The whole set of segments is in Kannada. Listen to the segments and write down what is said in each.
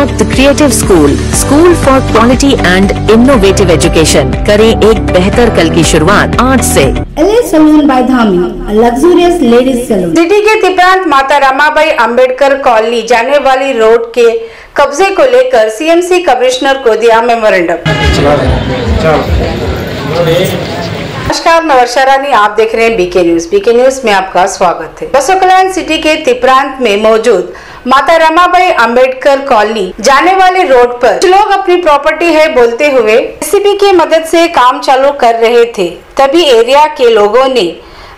The creative school for quality and innovative education. करें एक बेहतर कल की शुरुआत आज से। LA Saloon by Dhami, a luxurious ladies saloon। City के तिप्रांत माता रमाबाई अंबेडकर कॉलोनी जाने वाली रोड के कब्जे को लेकर CMC कमिश्नर को दिया मेमोरेंडम। नमस्कार, नवरशरानी, आप देख रहे हैं बीके न्यूज में आपका स्वागत है। बसों कल्याण सिटी के तिप्रांत में मौजूद माता रमाबाई अंबेडकर कॉलोनी जाने वाले रोड पर कुछ लोग अपनी प्रॉपर्टी है बोलते हुए JCB की मदद से काम चालू कर रहे थे, तभी एरिया के लोगों ने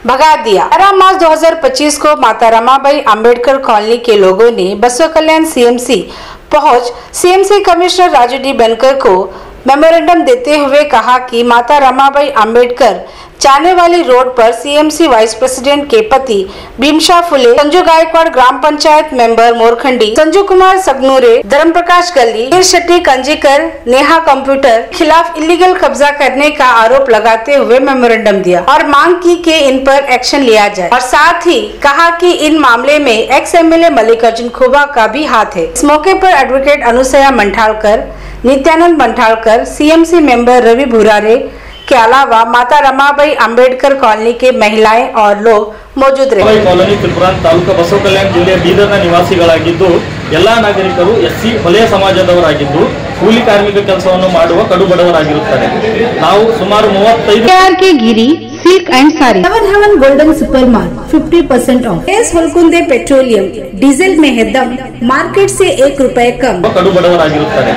भगा दिया। 12 मार्च 2025 को माता रमाबाई अंबेडकर कॉलोनी के लोगों ने बसों कल्याण CMC पहुंच CMC कमिश्नर राजू डी बनकर को मेमोरेंडम देते हुए कहा कि माता रमाबाई अंबेडकर जाने वाली रोड पर CMC वाइस प्रेसिडेंट के पति भीमशाह फुले, संजू गायकवाड़, ग्राम पंचायत मेंबर मोरखंडी, संजू कुमार सगनूरे, धर्म प्रकाश गली, शेट्टी कंजीकर, नेहा कंप्यूटर खिलाफ इलीगल कब्जा करने का आरोप लगाते हुए मेमोरेंडम दिया और मांग की कि इन पर एक्शन लिया जाए और साथ ही कहा कि इन मामले में एक्स MLA मल्लिकार्जुन खोबा का भी हाथ है। इस मौके पर advocate Anusaya Manthalkar, Nityanand Manthalkar, CMC member Ravi Bhurare के अलावा माता रमाबाई अंबेडकर कॉलोनी के महिलाएं और लोग मौजूद रहे। कॉलोनी तिप्रांत तालूका बसव कल्याण जिले बीदर्ನ ನಿವಾಸಿಗಳಾಗಿದ್ದು ಎಲ್ಲ ನಾಗರಿಕರು SC ಹೊಲೆಯ ಸಮಾಜದವರಾಗಿದ್ದು ಕೂಲಿ ಕಾರ್ಮಿಕ ಕೆಲಸವನ್ನು ಮಾಡುವ ಕಡು ಬಡವರಾಗಿರುತ್ತಾರೆ। ನಾವು ಸುಮಾರು 35 के Giri silk and sari, heaven golden super mart 50% off, Holkunde petroleum diesel में है दम, मार्केट से 1 रुपए कम ಕಡು ಬಡವರಾಗಿರುತ್ತಾರೆ।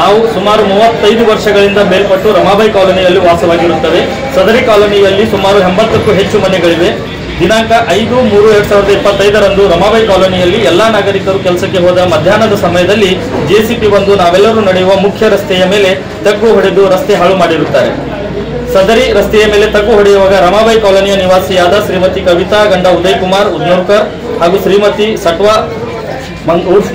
ನಾವು ಸುಮಾರು 35 ವರ್ಷಗಳಿಂದ ಮೇಲ್ಪಟ್ಟು ರಮಾಬಾಯಿ ಕಾಲೋನಿಯಲ್ಲಿ ವಾಸವಾಗಿರುತ್ತೇವೆ। ಸದರಿ ಕಾಲೋನಿಯಲ್ಲಿ ಸುಮಾರು 80ಕ್ಕೂ ಹೆಚ್ಚು ಮನೆಗಳಿವೆ। ದಿನಾಂಕ 5/3/2025 ರಮಾಬಾಯಿ ಕಾಲೋನಿಯಲ್ಲಿ ಎಲ್ಲಾ ನಾಗರಿಕರು ಕೆಲಸಕ್ಕೆ ಹೋದ ಮಧ್ಯಾಹ್ನದ ಸಮಯದಲ್ಲಿ JCB ಬಂದು ನಾವೆಲ್ಲರೂ ನಡೆಯುವ ಮುಖ್ಯ ರಸ್ತೆಯ ಮೇಲೆ ತಗ್ಗು ಹೊಡೆದು ರಸ್ತೆ ಹಾಳು ಮಾಡಿರುತ್ತಾರೆ। ಸದರಿ ರಸ್ತೆಯ ಮೇಲೆ ತಗ್ಗು ಹೊಡೆಯುವಾಗ ರಮಾಬಾಯಿ ಕಾಲೋನಿಯ ನಿವಾಸಿಯಾದ ಶ್ರೀಮತಿ ಕವಿತಾ ಗಂಡ ಉದಯ್ ಕುಮಾರ್ ಉದ್ನೂರ್ಕರ್ ಹಾಗೂ ಶ್ರೀಮತಿ ಸಟ್ವಾ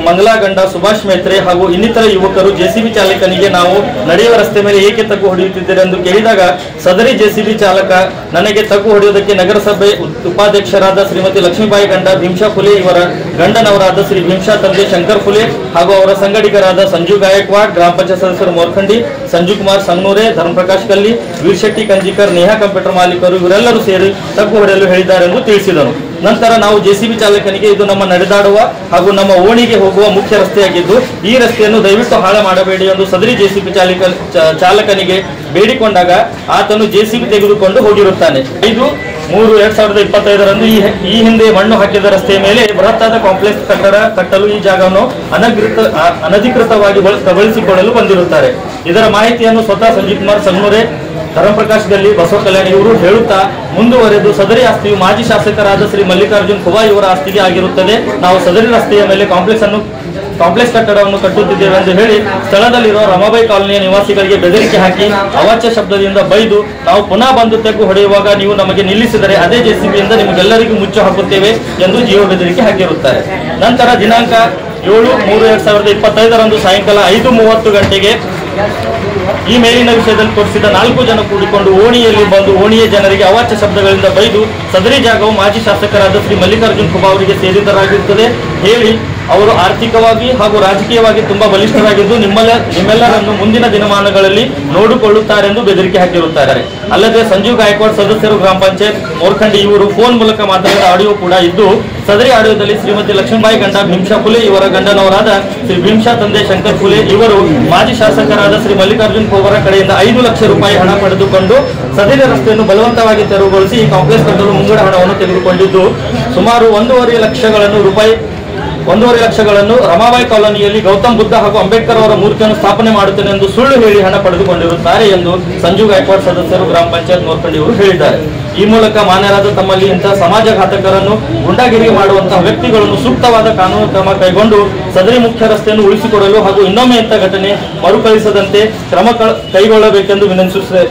ಮಂಗಲಾ ಗಂಡ ಸುಭಾಷ್ ಮೇತ್ರೆ ಹಾಗೂ ಇನ್ನಿತರ ಯುವಕರು JCB ಚಾಲಕನಿಗೆ ನಾವು ನಡೆಯುವ ರಸ್ತೆ ಮೇಲೆ ಏಕೆ ತಗ್ಗು ಹೊಡೆಯುತ್ತಿದ್ದೀರಿ ಎಂದು ಕೇಳಿದಾಗ ಸದರಿ JCB ಚಾಲಕ ನನಗೆ ತಗ್ಗು ಹೊಡೆಯುವುದಕ್ಕೆ ನಗರಸಭೆ ಉಪಾಧ್ಯಕ್ಷರಾದ ಶ್ರೀಮತಿ ಲಕ್ಷ್ಮೀಬಾಯಿ ಗಂಡ ಭೀಮಶಾ ಫುಲೆ ಇವರ ಗಂಡನವರಾದ ಶ್ರೀ ಭೀಮಶಾ ತಂದೆ ಶಂಕರ್ ಫುಲೆ ಹಾಗೂ ಅವರ ಸಂಗಡಿಗರಾದ ಸಂಜು ಗಾಯಕ್ವಾಡ್, ಗ್ರಾಮ ಪಂಚಾಯತ್ ಸದಸ್ಯರು ಮೋರ್ಖಂಡಿ, ಸಂಜು ಕುಮಾರ್ ಸಂಗ್ನೂರೆ, ಧರ್ಮ ಪ್ರಕಾಶ್ ಗಲ್ಲಿ, ವೀರಶೆಟ್ಟಿ ಕಂಜಿಕರ್, ನೇಹಾ ಕಂಪ್ಯೂಟರ್ ಮಾಲೀಕರು ಇವರೆಲ್ಲರೂ ಸೇರಿ ತಗ್ಗು ಹೊಡೆಯಲು ಹೇಳಿದ್ದಾರೆ ಎಂದು ತಿಳಿಸಿದರು। ನಂತರ ನಾವು JCB ಚಾಲಕನಿಗೆ ಇದು ನಮ್ಮ ನಡೆದಾಡುವ ಹಾಗೂ ನಮ್ಮ ಓಣಿಗೆ ಹೋಗುವ ಮುಖ್ಯ ರಸ್ತೆಯಾಗಿದ್ದು ಈ ರಸ್ತೆಯನ್ನು ದಯವಿಟ್ಟು ಹಾಳು ಮಾಡಬೇಡಿ ಎಂದು ಸದರಿ JCB ಚಾಲಕನಿಗೆ ಬೇಡಿಕೊಂಡಾಗ ಆತನು JCB ತೆಗೆದುಕೊಂಡು ಹೋಗಿರುತ್ತಾನೆ। 5/3/2025 ಈ ಹಿಂದೆ ಮಣ್ಣು ಹಾಕಿದ ರಸ್ತೆಯ ಮೇಲೆ ಬೃಹತ್ತಾದ ಕಾಂಪ್ಲೆಕ್ಸ್ ಕಟ್ಟಡ ಕಟ್ಟಲು ಈ ಜಾಗವನ್ನು ಅನಧಿಕೃತವಾಗಿ ಕಬಳಿಸಿಕೊಳ್ಳಲು ಬಂದಿರುತ್ತಾರೆ। ಇದರ ಮಾಹಿತಿಯನ್ನು ಸ್ವತಃ ಸಂಜೀವ್ ಕುಮಾರ್ ಸಂಗ್ನೂರೆ, ಧರ್ಮ ಪ್ರಕಾಶ್ ಗಲ್ಲಿ, ಬಸವ ಕಲ್ಯಾಣ ಇವರು ಹೇಳುತ್ತಾ ಮುಂದುವರೆದು ಸದರಿ ಆಸ್ತಿಯು ಮಾಜಿ ಶಾಸಕರಾದ ಶ್ರೀ ಮಲ್ಲಿಕಾರ್ಜುನ್ ಖೋಬಾ ಇವರ ಆಸ್ತಿಗೆ ಆಗಿರುತ್ತದೆ। ನಾವು ಸದರಿ ರಸ್ತೆಯ ಮೇಲೆ ಕಾಂಪ್ಲೆಕ್ಸ್ ಕಟ್ಟಡವನ್ನು ಕಟ್ಟುತ್ತಿದ್ದೇವೆ ಎಂದು ಹೇಳಿ ಸ್ಥಳದಲ್ಲಿರುವ ರಮಾಬಾಯಿ ಕಾಲೋನಿಯ ನಿವಾಸಿಗಳಿಗೆ ಬೆದರಿಕೆ ಹಾಕಿ ಅವಾಚ್ಯ ಶಬ್ದದಿಂದ ಬೈದು ನಾವು ಪುನಃ ಬಂದು ತೆಗ್ಗು ಹೊಡೆಯುವಾಗ ನೀವು ನಮಗೆ ನಿಲ್ಲಿಸಿದರೆ ಅದೇ JCB ಯಿಂದ ನಿಮಗೆಲ್ಲರಿಗೂ ಮುಚ್ಚು ಹಾಕುತ್ತೇವೆ ಎಂದು ಜೀವ ಬೆದರಿಕೆ ಹಾಕಿರುತ್ತಾರೆ। ನಂತರ ದಿನಾಂಕ 7/3/2025 ಸಾಯಂಕಾಲ 5:30 ಗಂಟೆಗೆ ಈ ಮೇಲಿನ ವಿಷಯದಲ್ಲಿ ತೋರಿಸಿದ 4 ಜನ ಕೂಡಿಕೊಂಡು ಓಣಿಯಲ್ಲಿ ಬಂದು ಓಣಿಯ ಜನರಿಗೆ ಅವಾಚ್ಯ ಶಬ್ದಗಳಿಂದ ಬೈದು ಸದರಿ ಜಾಗವು ಮಾಜಿ ಶಾಸಕರಾದ ಶ್ರೀ ಮಲ್ಲಿಕಾರ್ಜುನ್ ಖೋಬಾ ಅವರಿಗೆ ಸೇರಿದರಾಗಿರುತ್ತದೆ ಹೇಳಿ ಅವರು ಆರ್ಥಿಕವಾಗಿ ಹಾಗೂ ರಾಜಕೀಯವಾಗಿ ತುಂಬಾ ಬಲಿಷ್ಠರಾಗಿದ್ದು ನಿಮ್ಮೆಲ್ಲರನ್ನು ಮುಂದಿನ ದಿನಮಾನಗಳಲ್ಲಿ ನೋಡಿಕೊಳ್ಳುತ್ತಾರೆಂದು ಬೆದರಿಕೆ ಹಾಕಿರುತ್ತಾರೆ। ಅಲ್ಲದೆ ಸಂಜೀವ್ ಗಾಯಕ್ವಾಡ್ ಸದಸ್ಯರು, ಗ್ರಾಮ ಪಂಚಾಯತ್ ಮೋರ್ಖಂಡಿ ಇವರು ಫೋನ್ ಮೂಲಕ ಮಾತನಾಡಿದ ಆಡಿಯೋ ಕೂಡ ಇದ್ದು ಸದರಿ ಆಡಿಯೋದಲ್ಲಿ ಶ್ರೀಮತಿ ಲಕ್ಷ್ಮೀಬಾಯಿ ಗಂಡ ಭೀಮಶಾ ಫುಲೆ ಇವರ ಗಂಡನವರಾದ ಶ್ರೀ ಭೀಮಶಾ ತಂದೆ ಶಂಕರ್ ಫುಲೆ ಇವರು ಮಾಜಿ ಶಾಸಕರಾದ ಶ್ರೀ ಮಲ್ಲಿಕಾರ್ಜುನ್ ಖೋಬಾರ ಕಡೆಯಿಂದ 5 ಲಕ್ಷ ರೂಪಾಯಿ ಹಣ ಪಡೆದುಕೊಂಡು ಸದರಿ ರಸ್ತೆಯನ್ನು ಬಲವಂತವಾಗಿ ತೆರವುಗೊಳಿಸಿ ಈ ಕಾಂಪ್ಲೆಕ್ಸ್ ಕಟ್ಟಲು ಮುಂಗಡ ಹಣವನ್ನು ತೆಗೆದುಕೊಂಡಿದ್ದು ಸುಮಾರು 1.5 ಲಕ್ಷಗಳನ್ನು ರಮಾಬಾಯಿ ಕಾಲೋನಿಯಲ್ಲಿ ಗೌತಮ್ ಬುದ್ಧ ಹಾಗೂ ಅಂಬೇಡ್ಕರ್ ಅವರ ಮೂರ್ತಿಯನ್ನು ಸ್ಥಾಪನೆ ಮಾಡುತ್ತೇನೆ ಎಂದು ಸುಳ್ಳು ಹೇಳಿ ಹಣ ಪಡೆದುಕೊಂಡಿರುತ್ತಾರೆ ಎಂದು ಸಂಜು ಗಾಯಕ್ವಾಡ್ ಸದಸ್ಯರು, ಗ್ರಾಮ ಪಂಚಾಯತ್ ಮೋರ್ಖಂಡಿ ಅವರು ಹೇಳಿದ್ದಾರೆ। ಈ ಮೂಲಕ ಮಾನ್ಯರಾದ ತಮ್ಮಲ್ಲಿ ಇಂತಹ ಸಮಾಜಘಾತಕರನ್ನು ಗುಂಡಾಗಿರಿ ಮಾಡುವಂತಹ ವ್ಯಕ್ತಿಗಳನ್ನು ಸೂಕ್ತವಾದ ಕಾನೂನು ಕ್ರಮ ಕೈಗೊಂಡು ಸದರಿ ಮುಖ್ಯ ರಸ್ತೆಯನ್ನು ಉಳಿಸಿಕೊಡಲು ಹಾಗೂ ಇನ್ನೊಮ್ಮೆ ಇಂಥ ಘಟನೆ ಮರುಕಳಿಸದಂತೆ ಕ್ರಮ ಕೈಗೊಳ್ಳಬೇಕೆಂದು ವಿನಂತಿಸುತ್ತೇವೆ।